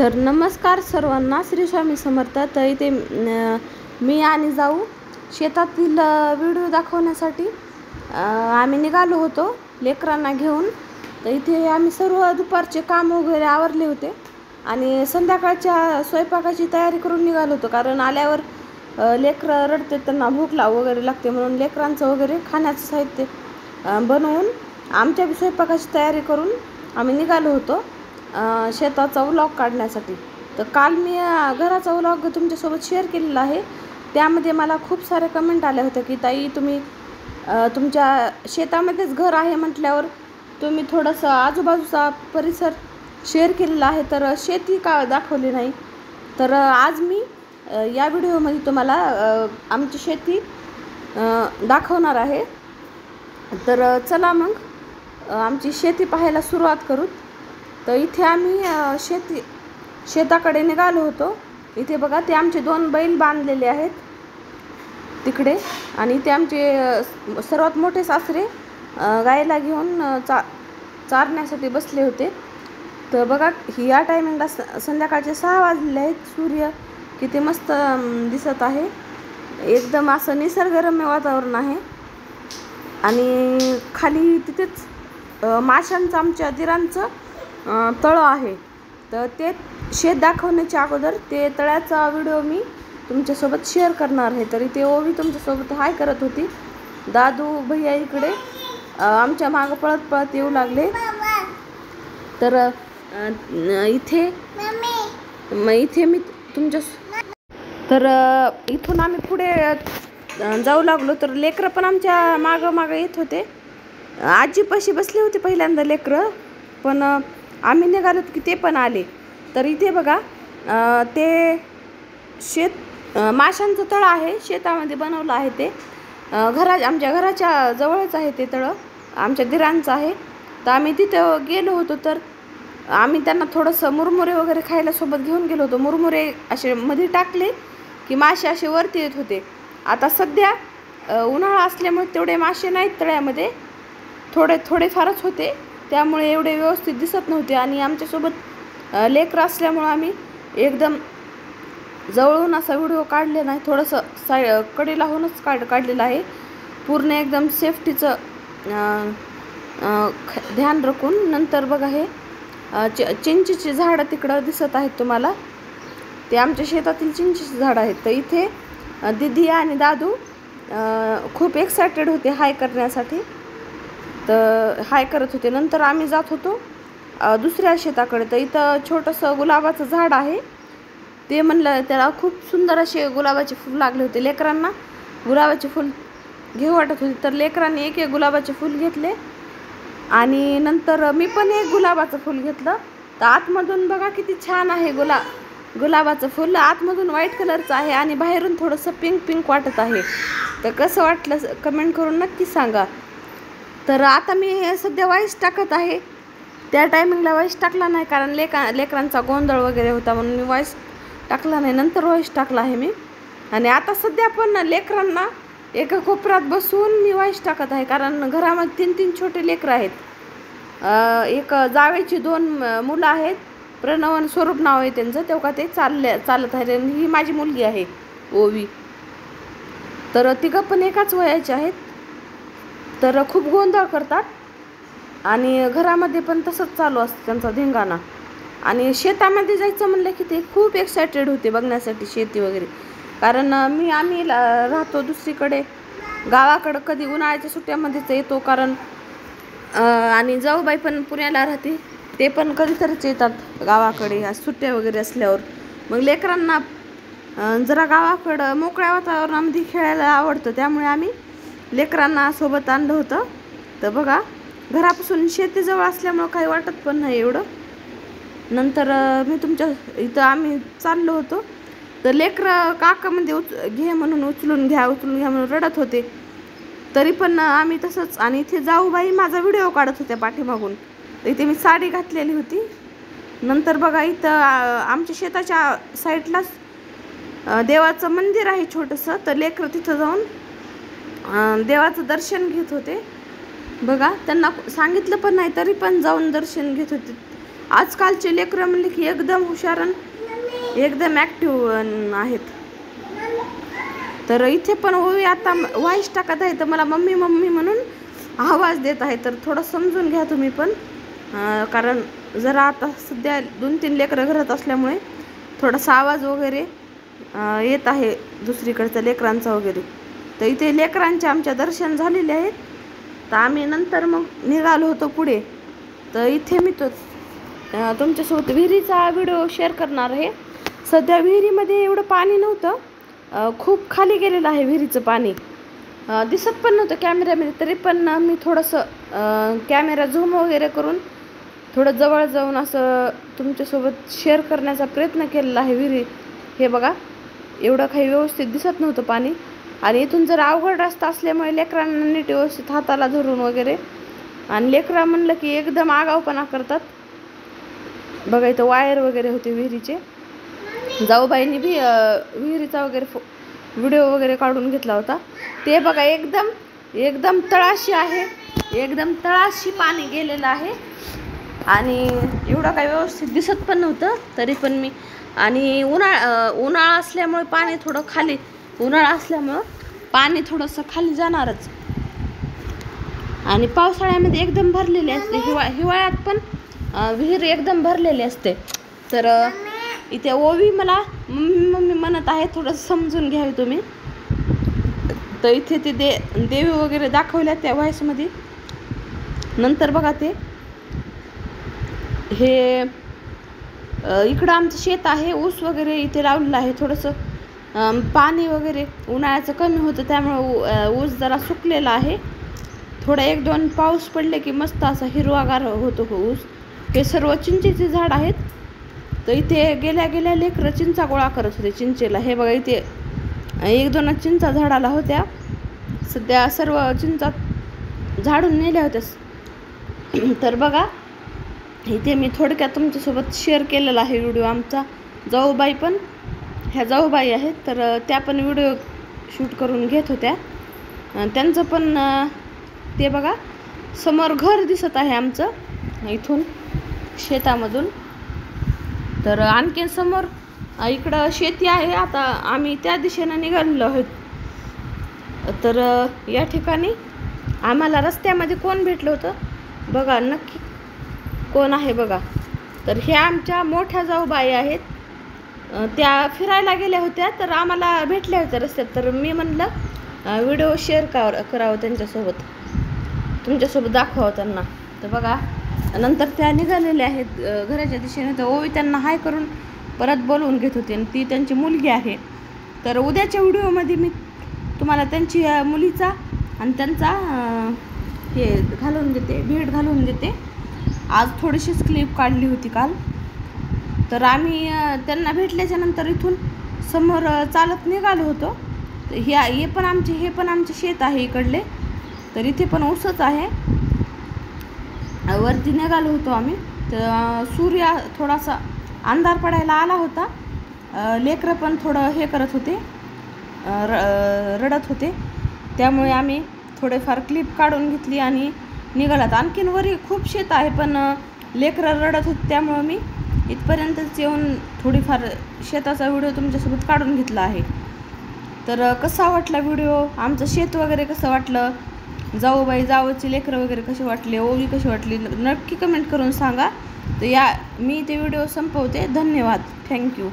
तर नमस्कार सर्वांना, श्री स्वामी समर्थ. तर इथे मी आणि जाऊ शेतातील व्हिडिओ दाखवण्यासाठी आम्ही निघालो होतो लेकरांना घेऊन. तर इथे आम्ही सर्व दुपारचे काम वगैरे आवरले होते आणि संध्याकाळच्या स्वयंपाकाची तयारी करून निघालो होतो, कारण आल्यावर लेकरं रडते, त्यांना भूक वगैरे लागते, म्हणून लेकरांचं वगैरे खाण्याचं साहित्य बनवून आमच्या स्वयंपाकाची तयारी करून आम्ही निघालो होतो शेताचा व्लॉग काढण्यासाठी. तर काल मी घराचा व्लॉग तुमच्यासोबत शेअर केलेला आहे. त्यामध्ये मला खूप सारे कमेंट आले होते की ताई, तुम्ही तुमच्या शेतामध्येच घर आहे म्हटल्यावर तुम्ही थोडंसं आजूबाजूचा परिसर शेअर केलेला आहे, तर शेती का दाखवली नाही. तर आज मी या व्हिडिओमध्ये तुम्हाला आमची शेती दाखवणार आहे. तर चला मग आमची शेती पाहायला सुरुवात करू. तर इथे आम्ही शेताकडे निघालो होतो. इथे बघा, ते आमचे 2 बैल बांधलेले आहेत तिकडे, आणि इथे आमचे सर्वात मोठे सासरे गायला घेऊन चारण्यासाठी बसले होते. तर बघा, या टायमिंगला संध्याकाळचे 6 वाजलेले आहेत. सूर्य किती मस्त दिसत आहे, एकदम असं निसर्गरम्य वातावरण आहे. आणि खाली तिथेच माशांचं, आमच्या दिरांचं तळं आहे. तर ते शेत दाखवण्याच्या अगोदर ते तळ्याचा व्हिडिओ मी तुमच्यासोबत शेअर करणार आहे. तरी ते ओवी तुमच्यासोबत हाय करत होती. दादू भैया इकडे आमच्या मागं पळत पळत येऊ लागले. तर इथे मी तर इथून आम्ही पुढे जाऊ लागलो. तर लेकरं पण आमच्या मागं येत होते. आजीपाशी बसली होती पहिल्यांदा लेकरं, पण आम्ही निघालो की ते पण आले. तर इथे बघा, ते शेत माशांचं तळं आहे, शेतामध्ये बनवलं आहे. ते आमच्या घराच्या जवळच आहे ते तळं, आमच्या दिरांचं आहे. तर आम्ही तिथं गेलो होतो. तर आम्ही त्यांना थोडंसं मुरमुरे वगैरे खायला सोबत घेऊन गेलो होतो. मुरमुरे असे मध्ये टाकले की मासे असे वरती येत होते. आता सध्या उन्हाळा असल्यामुळे तेवढे मासे नाहीत तळ्यामध्ये, थोडेफारच होते, त्यामुळे एवढे व्यवस्थित दिसत नव्हते. आणि आमच्यासोबत लेकरं असल्यामुळं आम्ही एकदम जवळून असा व्हिडिओ काढले नाही, थोडंसं कडेला होऊनच काढलेलं आहे. पूर्ण एकदम सेफ्टीचं ध्यान राखून. नंतर बघा, हे चिंचेची झाडं तिकडं दिसत आहेत तुम्हाला, ते आमच्या शेतातील चिंचेची झाडं आहेत. तर इथे दीदी आणि दादू खूप एक्सायटेड होते हाय करण्यासाठी, तर हाय करत होते. नंतर आम्ही जात होतो दुसऱ्या शेताकडे. तर इथं छोटंसं गुलाबाचं झाड आहे. ते म्हणलं, त्याला खूप सुंदर असे गुलाबाचे फूल लागले होते. लेकरांना गुलाबाचे फूल घेऊ वाटत होते, तर लेकरांनी एक गुलाबाचे फूल घेतले आणि नंतर मी पण एक गुलाबाचं फूल घेतलं. तर आतमधून बघा किती छान आहे गुलाबाचं फूल. आतमधून व्हाईट कलरचं आहे आणि बाहेरून थोडंसं पिंक वाटत आहे. तर कसं वाटलं कमेंट करून नक्की सांगा. तर आता मी सध्या वाईस टाकत आहे. त्या टायमिंगला वाईस टाकला नाही, कारण लेकरांचा गोंधळ वगैरे होता, म्हणून मी वाईस टाकला नाही. नंतर वाईस टाकला आहे मी. आणि आता सध्या पण लेकरांना एका कोपऱ्यात बसून मी वाईस टाकत आहे, कारण घरामध्ये 3 छोटे लेकरं आहेत. एक जावेची 2 मुलं आहेत, प्रणव आणि स्वरूप नाव आहे त्यांचं. तेव्हा ते चालत आहे. ही माझी मुलगी आहे ओवी. तर तिघं पण एकाच वयाचे आहेत. तर खूप गोंधळ करतात आणि घरामध्ये पण तसंच चालू असतं त्यांचा धिंगाणा. आणि शेतामध्ये जायचं म्हणलं की ते खूप एक्सायटेड होते बघण्यासाठी शेती वगैरे, कारण आम्ही राहतो दुसरीकडे गावाकडं. कधी उन्हाळ्याच्या सुट्ट्यामध्येच येतो, कारण आणि जाऊबाई पण पुण्याला राहते, ते पण कधीतरीच येतात गावाकडे सुट्ट्या वगैरे असल्यावर. मग लेकरांना जरा गावाकडं मोकळ्या वातावरणामध्ये खेळायला आवडतं, त्यामुळे आम्ही लेकरांना सोबत आणलं होतं. तर बघा, घरापासून शेतीजवळ असल्यामुळं काही वाटत पण नाही एवढं. नंतर मी तुमच्या इथं आम्ही चाललो होतो. तर लेकरं काकामध्ये घे म्हणून उचलून घ्या म्हणून रडत होते. तरी पण आम्ही तसंच. आणि इथे जाऊबाई माझा व्हिडिओ काढत होत्या पाठीमागून. तर इथे मी साडी घातलेली होती. नंतर बघा, इथं आमच्या शेताच्या साईडलाच देवाचं मंदिर आहे छोटंसं. तर लेकरं तिथं जाऊन देवाचं दर्शन घेत होते. बघा, त्यांना सांगितलं पण नाही, तरी पण जाऊन दर्शन घेत होते. आजकालचे लेकरं म्हणले की एकदम हुशार एकदम ॲक्टिव्ह आहेत. तर इथे पण ओवी आता व्हॉइस टाकत आहे तर मला मम्मी मम्मी म्हणून आवाज देत आहे. तर थोडं समजून घ्या तुम्ही पण, कारण जरा आता सध्या 2-3 लेकरं घरात असल्यामुळे थोडासा आवाज वगैरे येत आहे दुसरीकडच्या लेकरांचा वगैरे. तर इथे लेकरांचे आमच्या दर्शन झालेले आहेत. तर आम्ही नंतर मग निघालो होतो पुढे. तर इथे मी तुमच्यासोबत विहिरीचा व्हिडिओ शेअर करणार आहे. सध्या विहिरीमध्ये एवढं पाणी नव्हतं, खूप खाली गेलेलं आहे विहिरीचं पाणी. दिसत पण नव्हतं कॅमेऱ्यामध्ये, तरी पण मी थोडंसं कॅमेरा झूम वगैरे करून थोडं जवळ जाऊन असं तुमच्यासोबत शेअर करण्याचा प्रयत्न केलेला आहे. विहिरी हे बघा, एवढं काही व्यवस्थित दिसत नव्हतं पाणी. आणि इथून जर अवघड रस्ता असल्यामुळे लेकरांना नीट व्यवस्थित हाताला धरून वगैरे, आणि लेकरं म्हणलं की एकदम आगाऊपणा करतात. बघा इथं वायर वगैरे होते विहिरीचे. जाऊबाईंनी बी विहिरीचा वगैरे व्हिडिओ वगैरे काढून घेतला होता. ते बघा एकदम तळाशी आहे, एकदम तळाशी पाणी गेलेलं आहे. आणि एवढं काही व्यवस्थित दिसत पण नव्हतं, तरी पण मी, आणि उन्हाळा असल्यामुळे पाणी थोडं खाली, उन्हाळा असल्यामुळं पाणी थोडंसं खाली जाणारच. आणि पावसाळ्यामध्ये एकदम भरलेले असते, हिवाळ्यात पण विहीर एकदम भरलेली असते. तर इथे ओवी मला मम्मी मम्मी म्हणत आहे, थोडं समजून घ्यावे तुम्ही. तर इथे ते देवी वगैरे दाखवल्या त्या व्हॉइसमध्ये. नंतर बघा ते हे इकडं आमचं शेत आहे, ऊस वगैरे इथे लावलेलं आहे. थोडंसं पाणी वगैरे उन्हाळ्याचं कमी होतं त्यामुळे ऊस जरा सुकलेला आहे. थोडा 1-2 पाऊस पडले की मस्त असा हिरवागार होतो ऊस. हे सर्व चिंचेचे झाड आहेत. तर इथे गेल्या लेकरं चिंचा गोळा करत होते चिंचेला. हे बघा इथे 1-2 चिंचा झाडाला होत्या. सध्या सर्व चिंचा झाडून नेल्या होत्या. तर बघा इथे मी थोडक्यात तुमच्यासोबत शेअर केलेला आहे व्हिडिओ. आमचा जाऊबाई पण, ह्या जाऊबाई आहेत, तर त्या पण व्हिडिओ शूट करून घेत होत्या. त्यांचं पण ते बघा समोर घर दिसत आहे आमचं इथून शेतामधून. तर आणखीन समोर इकडं शेती आहे. आता आम्ही त्या दिशेनं निघालेलो आहोत. तर या ठिकाणी आम्हाला रस्त्यामध्ये कोण भेटलं होतं बघा, नक्की कोण आहे बघा. तर हे आमच्या मोठ्या जाऊबाई आहेत. त्या फिरायला गेल्या होत्या, तर आम्हाला भेटल्या होत्या रस्त्यात. तर मी म्हणलं व्हिडिओ शेअर करावं त्यांच्यासोबत, तुमच्यासोबत दाखवावं त्यांना. तर बघा नंतर त्या निघालेल्या आहेत घराच्या दिशेने. तर ओवी त्यांना हाय करून परत बोलवून घेत होती, आणि ती त्यांची मुलगी आहे. तर उद्याच्या व्हिडिओमध्ये मी तुम्हाला त्यांची मुलीचा आणि त्यांचा हे घालून देते, भेट घालून देते. आज थोडीशीच क्लिप काढली होती काल. तर आम्ही त्यांना भेटल्याच्या नंतर इथून समोर चालत निघालो होतो. तर हे पण आमचे शेत आहे इकडले. तर इथे पण ऊसच आहे. वरती निघालो होतो आम्ही. तर सूर्य थोडासा अंधार पडायला आला होता. लेकरं पण थोडं हे करत होते, रडत होते. त्यामुळे आम्ही थोडेफार क्लिप काढून घेतली आणि निघालात. आणखीन वरी खूप शेत आहे, पण लेकरं रडत होते त्यामुळं मी इथपर्यंतच येऊन थोडीफार शेताचा व्हिडिओ तुमच्यासोबत काढून घेतला आहे. तर कसा वाटला व्हिडिओ, आमचं शेत वगैरे कसं वाटलं, जावची लेकरं वगैरे कशी वाटले, ओवी कशी वाटली, नक्की कमेंट करून सांगा. तर मी ते व्हिडिओ संपवते. धन्यवाद, थँक्यू.